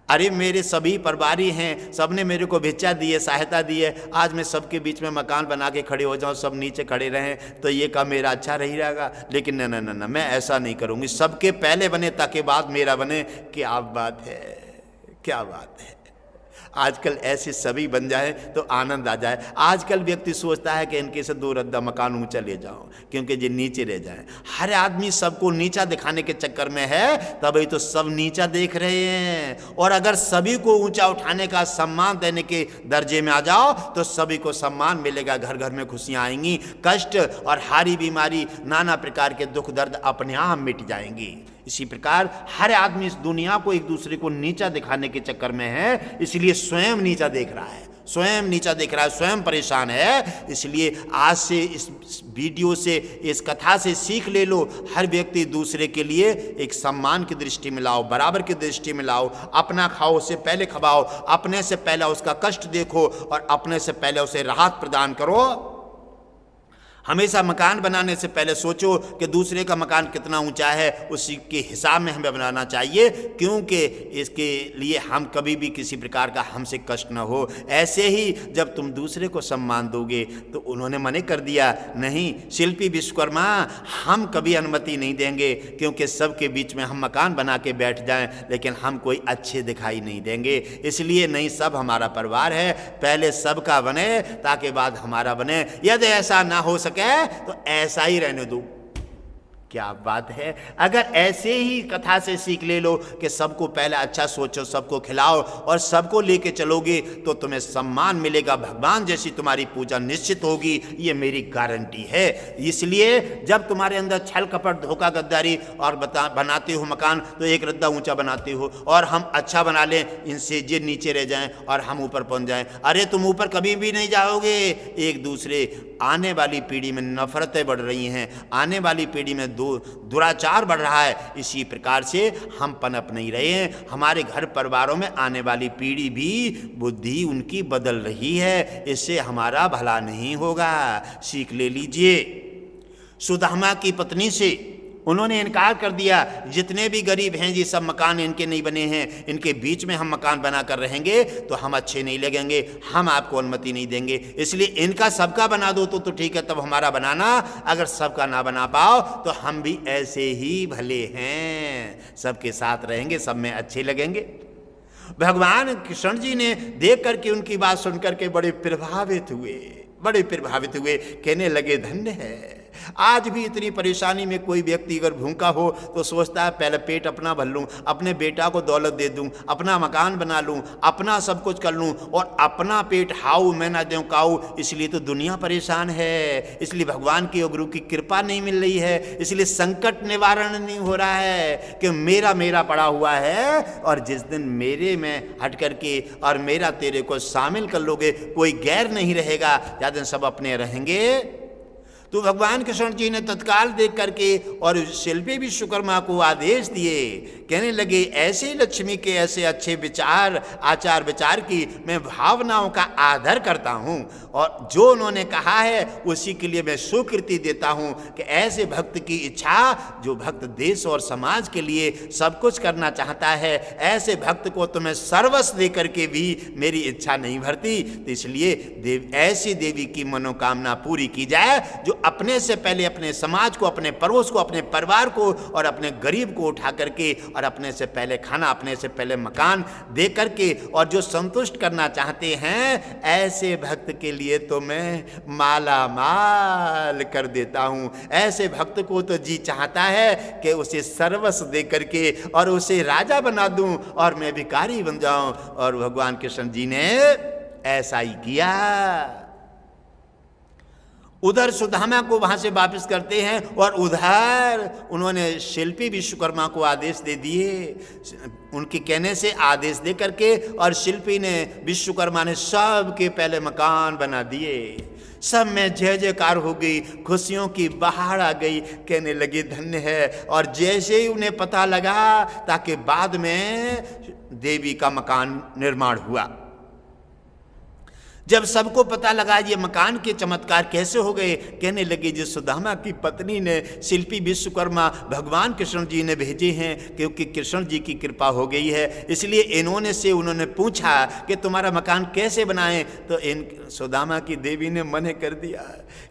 अरे मेरे सभी परिवारी हैं, सबने मेरे को भिक्षा दी है, सहायता दी है, आज मैं सबके बीच में मकान बना के खड़े हो जाऊं, सब नीचे खड़े रहें तो ये काम मेरा अच्छा नहीं रहेगा। लेकिन ना ना ना ना, मैं ऐसा नहीं करूंगी, सबके पहले बने ताकि बाद मेरा बने। क्या बात है, क्या बात है। आजकल ऐसे सभी बन जाए तो आनंद आ जाए। आजकल व्यक्ति सोचता है कि इनके से 2 रद्दा मकान ऊंचा ले जाओ, क्योंकि ये नीचे रह जाए। हर आदमी सबको नीचा दिखाने के चक्कर में है, तभी तो सब नीचा देख रहे हैं। और अगर सभी को ऊंचा उठाने का, सम्मान देने के दर्जे में आ जाओ तो सभी को सम्मान मिलेगा, घर घर में खुशियां आएंगी, कष्ट और हारी बीमारी, नाना प्रकार के दुख दर्द अपने आप मिट जाएंगी। इसी प्रकार हर आदमी इस दुनिया को एक दूसरे को नीचा दिखाने के चक्कर में है, इसलिए स्वयं नीचा देख रहा है, स्वयं नीचा देख रहा है, स्वयं परेशान है। इसलिए आज से इस वीडियो से, इस कथा से सीख ले लो। हर व्यक्ति दूसरे के लिए एक सम्मान की दृष्टि में लाओ, बराबर की दृष्टि में लाओ। अपना खाओ उससे पहले खवाओ, अपने से पहले उसका कष्ट देखो और अपने से पहले उसे राहत प्रदान करो। हमेशा मकान बनाने से पहले सोचो कि दूसरे का मकान कितना ऊंचा है, उसी के हिसाब में हमें बनाना चाहिए, क्योंकि इसके लिए हम कभी भी किसी प्रकार का हमसे कष्ट न हो। ऐसे ही जब तुम दूसरे को सम्मान दोगे, तो उन्होंने मना कर दिया, नहीं शिल्पी विश्वकर्मा, हम कभी अनुमति नहीं देंगे, क्योंकि सबके बीच में हम मकान बना के बैठ जाएं, लेकिन हम कोई अच्छे दिखाई नहीं देंगे। इसलिए नहीं, सब हमारा परिवार है, पहले सबका बने ताकि बाद हमारा बने। यदि ऐसा ना हो सके तो ऐसा ही रहने दो। क्या बात है। अगर ऐसे ही कथा से सीख ले लो कि सबको पहले अच्छा सोचो, सबको खिलाओ और सबको लेके चलोगे तो तुम्हें सम्मान मिलेगा, भगवान जैसी तुम्हारी पूजा निश्चित होगी, ये मेरी गारंटी है। इसलिए जब तुम्हारे अंदर छल कपट, धोखा, गद्दारी और बनाते हो मकान तो एक रद्दा ऊंचा बनाते हो, और हम अच्छा बना लें, इनसे जे नीचे रह जाएं और हम ऊपर पहुंच जाएं। अरे तुम ऊपर कभी भी नहीं जाओगे। एक दूसरे, आने वाली पीढ़ी में नफरतें बढ़ रही हैं, आने वाली पीढ़ी में दुराचार बढ़ रहा है। इसी प्रकार से हम पनप नहीं रहे हैं, हमारे घर परिवारों में आने वाली पीढ़ी भी बुद्धि उनकी बदल रही है, इससे हमारा भला नहीं होगा। सीख ले लीजिए। सुदामा की पत्नी से उन्होंने इनकार कर दिया, जितने भी गरीब हैं जी, सब मकान इनके नहीं बने हैं, इनके बीच में हम मकान बना कर रहेंगे तो हम अच्छे नहीं लगेंगे, हम आपको अनुमति नहीं देंगे। इसलिए इनका सबका बना दो तो ठीक है, तब हमारा बनाना। अगर सबका ना बना पाओ तो हम भी ऐसे ही भले हैं, सबके साथ रहेंगे, सब में अच्छे लगेंगे। भगवान कृष्ण जी ने देख करके, उनकी बात सुन करके बड़े प्रभावित हुए, कहने लगे धन्य है आज भी इतनी परेशानी में कोई व्यक्ति अगर भूखा हो तो सोचता है पहले पेट अपना भर लूँ, अपने बेटा को दौलत दे दूँ, अपना मकान बना लूँ, अपना सब कुछ कर लूँ और अपना पेट हाउ मैं ना दूँ काऊ। इसलिए तो दुनिया परेशान है, इसलिए भगवान की और गुरु की कृपा नहीं मिल रही है, इसलिए संकट निवारण नहीं हो रहा है कि मेरा मेरा पड़ा हुआ है। और जिस दिन मेरे में हट करके और मेरा तेरे को शामिल कर लोगे, कोई गैर नहीं रहेगा, या दिन सब अपने रहेंगे। तो भगवान कृष्ण जी ने तत्काल देख करके और शिल्पी विश्वकर्मा को आदेश दिए, कहने लगे ऐसे लक्ष्मी के ऐसे अच्छे विचार आचार विचार की मैं भावनाओं का आदर करता हूँ और जो उन्होंने कहा है उसी के लिए मैं स्वीकृति देता हूँ कि ऐसे भक्त की इच्छा, जो भक्त देश और समाज के लिए सब कुछ करना चाहता है, ऐसे भक्त को तो मैं सर्वस्व दे करके भी मेरी इच्छा नहीं भरती। तो इसलिए ऐसी देवी की मनोकामना पूरी की जाए जो अपने से पहले अपने समाज को, अपने पड़ोस को, अपने परिवार को और अपने गरीब को उठा करके और अपने से पहले खाना, अपने से पहले मकान दे करके और जो संतुष्ट करना चाहते हैं, ऐसे भक्त के लिए तो मैं माला माल कर देता हूँ। ऐसे भक्त को तो जी चाहता है कि उसे सर्वस्व दे करके और उसे राजा बना दूं और मैं भिखारी बन जाऊं। और भगवान कृष्ण जी ने ऐसा ही किया। उधर सुदामा को वहां से वापस करते हैं और उधर उन्होंने शिल्पी विश्वकर्मा को आदेश दे दिए, उनके कहने से आदेश दे करके, और शिल्पी ने विश्वकर्मा ने सबके पहले मकान बना दिए। सब में जय जयकार हो गई, खुशियों की बहार आ गई, कहने लगे धन्य है। और जैसे ही उन्हें पता लगा ताकि बाद में देवी का मकान निर्माण हुआ, जब सबको पता लगा ये मकान के चमत्कार कैसे हो गए, कहने लगे जो सुदामा की पत्नी ने शिल्पी विश्वकर्मा भगवान कृष्ण जी ने भेजे हैं, क्योंकि कृष्ण जी की कृपा हो गई है, इसलिए उन्होंने पूछा कि तुम्हारा मकान कैसे बनाएं। तो इन सुदामा की देवी ने मना कर दिया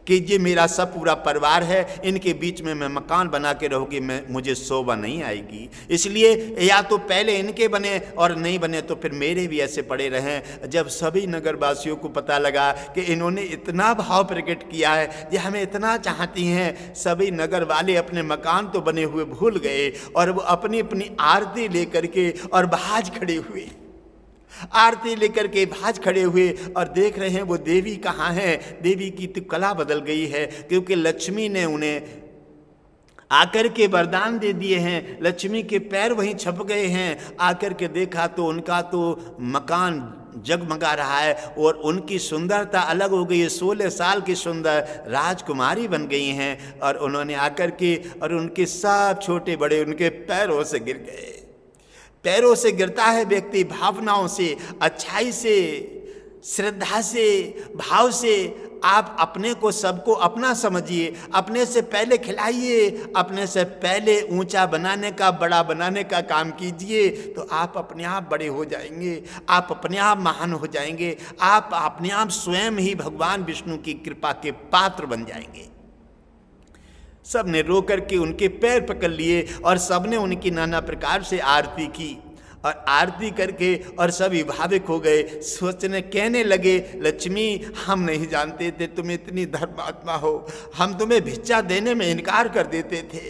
कि ये मेरा सब पूरा परिवार है, इनके बीच में मैं मकान बना के रहूँगी, मुझे शोभा नहीं आएगी। इसलिए या तो पहले इनके बने और नहीं बने तो फिर मेरे भी ऐसे पड़े रहें। जब सभी नगरवासियों को पता लगा कि इन्होंने इतना भाव प्रकट किया है, ये हमें इतना चाहती हैं, सभी नगर वाले अपने मकान तो बने हुए भूल गए और वो अपनी अपनी आरती लेकर के और भाज खड़े हुए, आरती लेकर के भाज खड़े हुए और देख रहे हैं वो देवी कहाँ है। देवी की तो कला बदल गई है, क्योंकि लक्ष्मी ने उन्हें आकर के वरदान दे दिए हैं, लक्ष्मी के पैर वहीं छप गए हैं। आकर के देखा तो उनका तो मकान जगमगा रहा है और उनकी सुंदरता अलग हो गई है, 16 साल की सुंदर राजकुमारी बन गई हैं। और उन्होंने आकर के और उनके सब छोटे बड़े उनके पैरों से गिर गए। पैरों से गिरता है व्यक्ति भावनाओं से, अच्छाई से, श्रद्धा से, भाव से। आप अपने को सबको अपना समझिए, अपने से पहले खिलाइए, अपने से पहले ऊंचा बनाने का, बड़ा बनाने का काम कीजिए, तो आप अपने आप बड़े हो जाएंगे, आप अपने आप महान हो जाएंगे, आप अपने आप स्वयं ही भगवान विष्णु की कृपा के पात्र बन जाएंगे। सब ने रो करके उनके पैर पकड़ लिए और सब ने उनकी नाना प्रकार से आरती की और आरती करके और सभी भाविक हो गए। सोचने कहने लगे लक्ष्मी, हम नहीं जानते थे तुम इतनी धर्मात्मा हो, हम तुम्हें भिक्षा देने में इनकार कर देते थे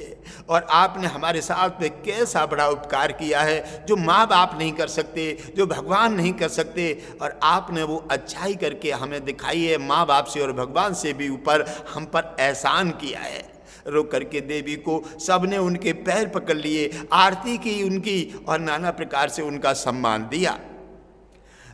और आपने हमारे साथ में कैसा बड़ा उपकार किया है जो माँ बाप नहीं कर सकते, जो भगवान नहीं कर सकते। और आपने वो अच्छाई करके हमें दिखाई है, माँ बाप से और भगवान से भी ऊपर हम पर एहसान किया है। रो करके देवी को सबने उनके पैर पकड़ लिए, आरती की उनकी और नाना प्रकार से उनका सम्मान दिया।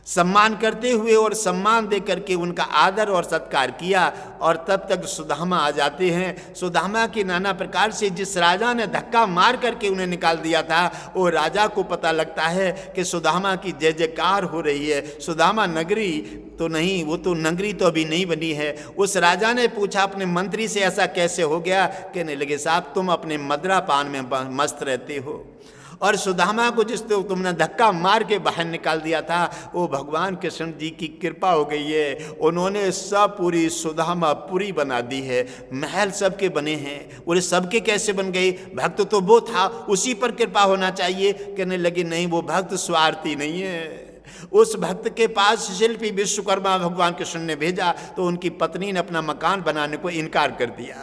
सम्मान करते हुए और सम्मान दे करके उनका आदर और सत्कार किया। और तब तक सुदामा आ जाते हैं। सुदामा की नाना प्रकार से जिस राजा ने धक्का मार करके उन्हें निकाल दिया था, वो राजा को पता लगता है कि सुदामा की जय जयकार हो रही है। सुदामा नगरी तो नहीं, वो तो नगरी तो अभी नहीं बनी है। उस राजा ने पूछा अपने मंत्री से ऐसा कैसे हो गया। कहने लगे साहब तुम अपने मदरा पान में मस्त रहते हो और सुदामा को जिस तुमने धक्का मार के बाहर निकाल दिया था, वो भगवान कृष्ण जी की कृपा हो गई है। उन्होंने सब पूरी सुदामा पूरी बना दी है। महल सबके बने हैं। बोले सबके कैसे बन गए? भक्त तो वो था, उसी पर कृपा होना चाहिए। कहने लगे नहीं, वो भक्त स्वार्थी नहीं है। उस भक्त के पास शिल्पी विश्वकर्मा भगवान कृष्ण ने भेजा तो उनकी पत्नी ने अपना मकान बनाने को इनकार कर दिया।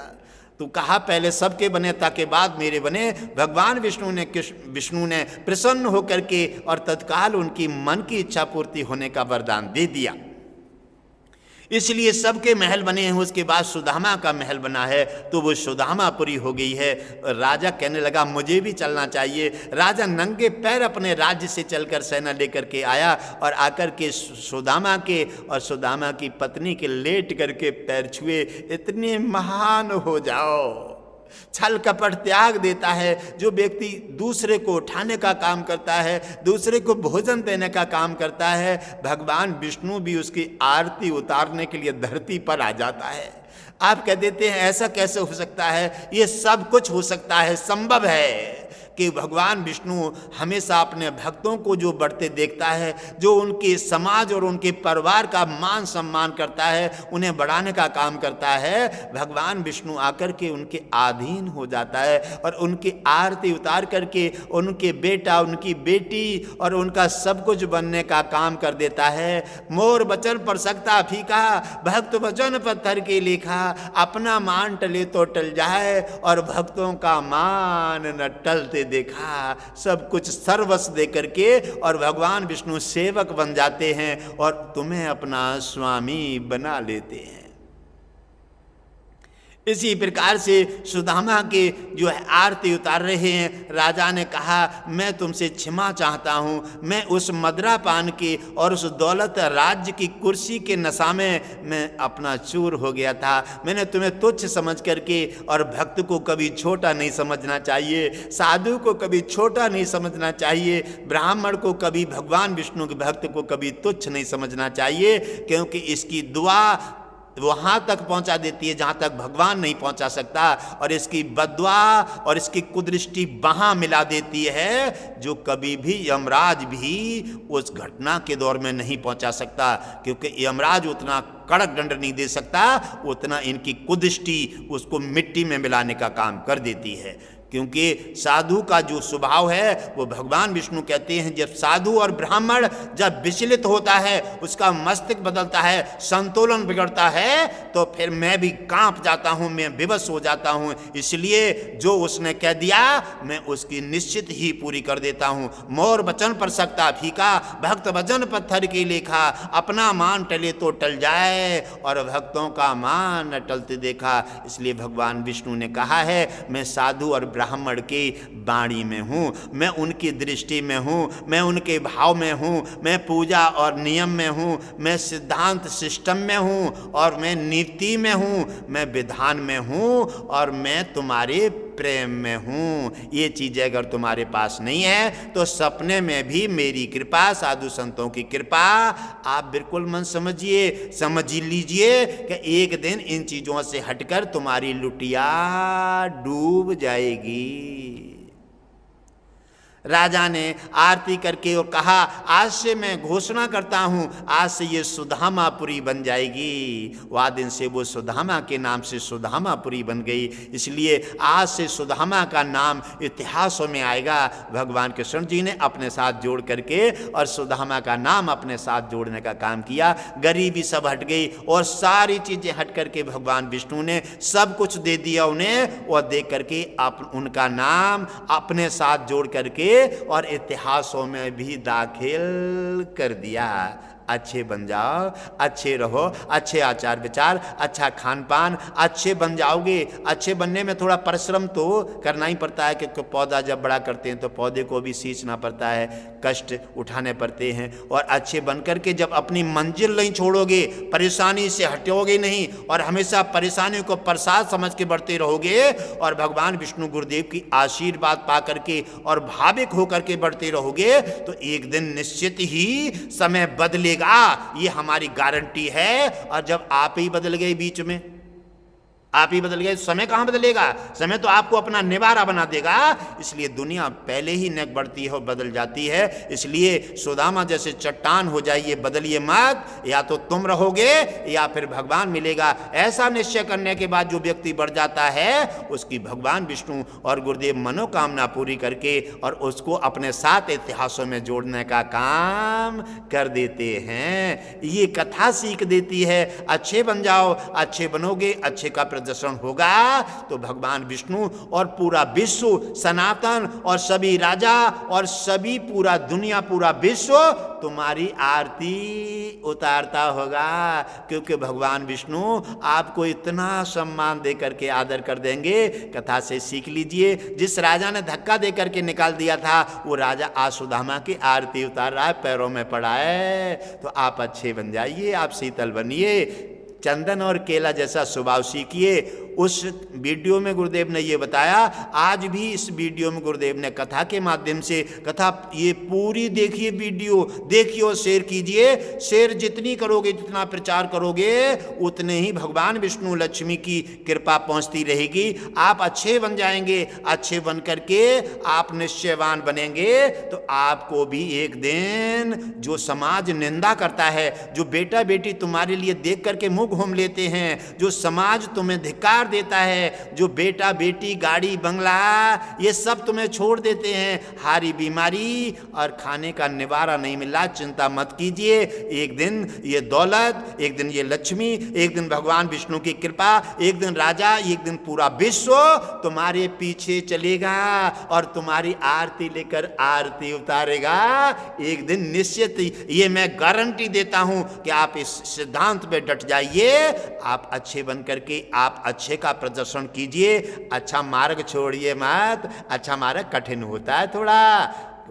तो कहा पहले सबके बने ताकि बाद मेरे बने। भगवान विष्णु ने प्रसन्न होकर के और तत्काल उनकी मन की इच्छा पूर्ति होने का वरदान दे दिया। इसलिए सबके महल बने हैं। उसके बाद सुदामा का महल बना है, तो वो सुदामापुरी हो गई है। राजा कहने लगा मुझे भी चलना चाहिए। राजा नंगे पैर अपने राज्य से चलकर सेना लेकर के आया और आकर के सुदामा के और सुदामा की पत्नी के लेट करके पैर छुए। इतने महान हो जाओ, छल कपट त्याग देता है। जो व्यक्ति दूसरे को उठाने का काम करता है, दूसरे को भोजन देने का काम करता है, भगवान विष्णु भी उसकी आरती उतारने के लिए धरती पर आ जाता है। आप कह देते हैं ऐसा कैसे हो सकता है? ये सब कुछ हो सकता है, संभव है कि भगवान विष्णु हमेशा अपने भक्तों को जो बढ़ते देखता है, जो उनके समाज और उनके परिवार का मान सम्मान करता है, उन्हें बढ़ाने का काम करता है, भगवान विष्णु आकर के उनके अधीन हो जाता है और उनकी आरती उतार करके उनके बेटा, उनकी बेटी और उनका सब कुछ बनने का काम कर देता है। मोर वचन पर सकता फीका, भक्त वचन पत्थर के लेखा, अपना मान टले तो टल जाए और भक्तों का मान न टलते देखा। सब कुछ सर्वस्व दे करके और भगवान विष्णु सेवक बन जाते हैं और तुम्हें अपना स्वामी बना लेते हैं। इसी प्रकार से सुदामा के जो है आरती उतार रहे हैं। राजा ने कहा मैं तुमसे क्षमा चाहता हूँ, मैं उस मदरा पान के और उस दौलत राज्य की कुर्सी के नशा में मैं अपना चूर हो गया था। मैंने तुम्हें तुच्छ समझ करके, और भक्त को कभी छोटा नहीं समझना चाहिए, साधु को कभी छोटा नहीं समझना चाहिए, ब्राह्मण को कभी, भगवान विष्णु के भक्त को कभी तुच्छ नहीं समझना चाहिए, क्योंकि इसकी दुआ वहाँ तक पहुँचा देती है जहाँ तक भगवान नहीं पहुँचा सकता, और इसकी बद्दुआ और इसकी कुदृष्टि वहाँ मिला देती है जो कभी भी यमराज भी उस घटना के दौर में नहीं पहुँचा सकता, क्योंकि यमराज उतना कड़क दंड नहीं दे सकता, उतना इनकी कुदृष्टि उसको मिट्टी में मिलाने का काम कर देती है। क्योंकि साधु का जो स्वभाव है वो भगवान विष्णु कहते हैं, जब साधु और ब्राह्मण जब विचलित होता है, उसका मस्तिष्क बदलता है, संतुलन बिगड़ता है, तो फिर मैं भी कांप जाता हूँ, मैं विवश हो जाता हूँ। इसलिए जो उसने कह दिया मैं उसकी निश्चित ही पूरी कर देता हूँ। मोर वचन पर सकता फीका, भक्त वचन पत्थर की लेखा, अपना मान टले तो टल जाए और भक्तों का मान न टलते देखा। इसलिए भगवान विष्णु ने कहा है मैं साधु और ब्राह्मण की वाणी में हूँ, मैं उनकी दृष्टि में हूँ, मैं उनके भाव में हूँ, मैं पूजा और नियम में हूँ, मैं सिद्धांत सिस्टम में हूँ और मैं नीति में हूँ, मैं विधान में हूँ और मैं तुम्हारे प्रेम में हूँ। ये चीज़ें अगर तुम्हारे पास नहीं है तो सपने में भी मेरी कृपा, साधु संतों की कृपा आप बिल्कुल मन समझ लीजिए कि एक दिन इन चीज़ों से हटकर तुम्हारी लुटिया डूब जाएगी। राजा ने आरती करके और कहा आज से मैं घोषणा करता हूँ, आज से ये सुदामापुरी बन जाएगी। वह दिन से वो सुदामा के नाम से सुदामापुरी बन गई। इसलिए आज से सुदामा का नाम इतिहासों में आएगा। भगवान कृष्ण जी ने अपने साथ जोड़ करके और सुदामा का नाम अपने साथ जोड़ने का काम किया। गरीबी सब हट गई और सारी चीज़ें हट करके भगवान विष्णु ने सब कुछ दे दिया उन्हें, और दे करके उनका नाम अपने साथ जोड़ करके और इतिहासों में भी दाखिल कर दिया। अच्छे बन जाओ, अच्छे रहो, अच्छे आचार विचार, अच्छा खान पान, अच्छे बन जाओगे। अच्छे बनने में थोड़ा परिश्रम तो करना ही पड़ता है, क्योंकि पौधा जब बड़ा करते हैं तो पौधे को भी सींचना पड़ता है, कष्ट उठाने पड़ते हैं। और अच्छे बन करके जब अपनी मंजिल नहीं छोड़ोगे, परेशानी से हटोगे नहीं और हमेशा परेशानी को प्रसाद समझ के बढ़ते रहोगे और भगवान विष्णु गुरुदेव की आशीर्वाद पा करके और भाविक होकर के बढ़ते रहोगे, तो एक दिन निश्चित ही समय बदलेगा। ये हमारी गारंटी है। और जब आप ही बदल गए, बीच में आप ही बदल गए, समय कहाँ बदलेगा? समय तो आपको अपना निवारा बना देगा। इसलिए दुनिया पहले ही नेक बढ़ती है और बदल जाती है। इसलिए सुदामा जैसे चट्टान हो जाइए, बदलिए मत, या तो तुम रहोगे या फिर भगवान मिलेगा। ऐसा निश्चय करने के बाद जो व्यक्ति बढ़ जाता है उसकी भगवान विष्णु और गुरुदेव मनोकामना पूरी करके और उसको अपने साथ इतिहासों में जोड़ने का काम कर देते हैं। ये कथा सीख देती है, अच्छे बन जाओ, अच्छे बनोगे, अच्छे का प्रदर्शन होगा तो भगवान विष्णु और पूरा विश्व, सनातन और सभी राजा और सभी पूरा दुनिया, पूरा विश्व तुम्हारी आरती उतारता होगा, क्योंकि भगवान विष्णु आपको इतना सम्मान दे करके आदर कर देंगे। कथा से सीख लीजिए, जिस राजा ने धक्का दे करके निकाल दिया था वो राजा आज सुदामा की आरती उतार रहा है, पैरों में पड़ा है। तो आप अच्छे बन जाइए, आप शीतल बनिए, चंदन और केला जैसा स्वभाव सीखिए। उस वीडियो में गुरुदेव ने ये बताया, आज भी इस वीडियो में गुरुदेव ने कथा के माध्यम से, कथा ये पूरी देखिए, वीडियो देखिए और शेयर कीजिए। शेयर जितनी करोगे, जितना प्रचार करोगे, उतने ही भगवान विष्णु लक्ष्मी की कृपा पहुंचती रहेगी। आप अच्छे बन जाएंगे, अच्छे बन करके आप निश्चयवान बनेंगे तो आपको भी एक दिन जो समाज निंदा करता है, जो बेटा बेटी तुम्हारे लिए देख करके मुंह घूम लेते हैं, जो समाज तुम्हें धिक्कार देता है, जो बेटा बेटी गाड़ी बंगला ये सब तुम्हें छोड़ देते हैं, हारी बीमारी और खाने का निवारा नहीं मिला, चिंता मत कीजिए। एक दिन ये दौलत, एक दिन ये लक्ष्मी, एक दिन भगवान विष्णु की कृपा, एक दिन राजा, एक दिन पूरा विश्व तुम्हारे पीछे चलेगा और तुम्हारी आरती लेकर आरती उतारेगा। एक दिन निश्चित, ये मैं गारंटी देता हूं कि आप इस सिद्धांत पे डट जाइए। आप अच्छे बन करके आप अच्छे का प्रदर्शन कीजिए। अच्छा मार्ग छोड़िए मत, अच्छा मार्ग कठिन होता है थोड़ा,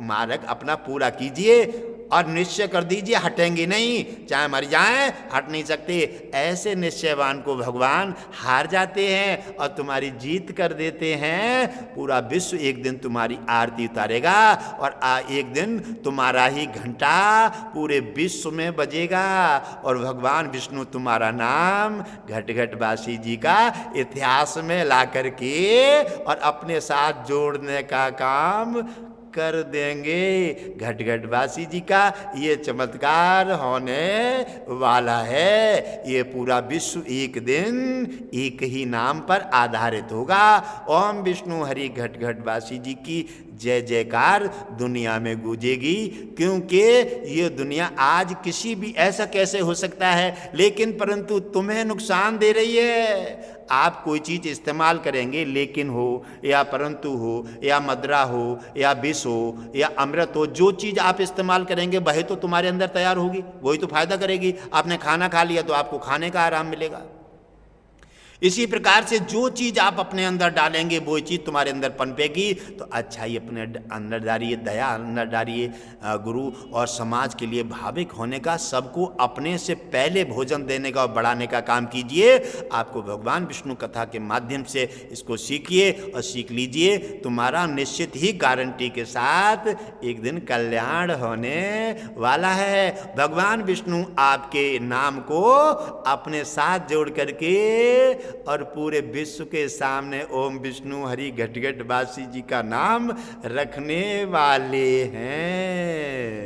मार्ग अपना पूरा कीजिए और निश्चय कर दीजिए हटेंगे नहीं, चाहे मर जाएं हट नहीं सकते। ऐसे निश्चयवान को भगवान हार जाते हैं और तुम्हारी जीत कर देते हैं। पूरा विश्व एक दिन तुम्हारी आरती उतारेगा और एक दिन तुम्हारा ही घंटा पूरे विश्व में बजेगा और भगवान विष्णु तुम्हारा नाम घट घट बासी जी का इतिहास में ला करके और अपने साथ जोड़ने का काम कर देंगे। घट घट बासी जी का ये चमत्कार होने वाला है। ये पूरा विश्व एक दिन एक ही नाम पर आधारित होगा। ओम विष्णु हरि घट घट बासी जी की जय जयकार दुनिया में गूंजेगी, क्योंकि ये दुनिया आज किसी भी, ऐसा कैसे हो सकता है, लेकिन परंतु तुम्हें नुकसान दे रही है। आप कोई चीज़ इस्तेमाल करेंगे, लेकिन हो या परंतु हो या मदरा हो या विष हो या अमृत हो, जो चीज़ आप इस्तेमाल करेंगे वही तो तुम्हारे अंदर तैयार होगी, वही तो फायदा करेगी। आपने खाना खा लिया तो आपको खाने का आराम मिलेगा। इसी प्रकार से जो चीज़ आप अपने अंदर डालेंगे वो चीज़ तुम्हारे अंदर पनपेगी। तो अच्छाई अपने अंदर डालिए, दया अंदर डालिए, गुरु और समाज के लिए भाविक होने का, सबको अपने से पहले भोजन देने का और बढ़ाने का काम कीजिए। आपको भगवान विष्णु कथा के माध्यम से इसको सीखिए और सीख लीजिए। तुम्हारा निश्चित ही गारंटी के साथ एक दिन कल्याण होने वाला है। भगवान विष्णु आपके नाम को अपने साथ जोड़ करके और पूरे विश्व के सामने ओम विष्णु हरि घट घट बासी जी का नाम रखने वाले हैं।